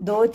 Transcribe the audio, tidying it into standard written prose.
2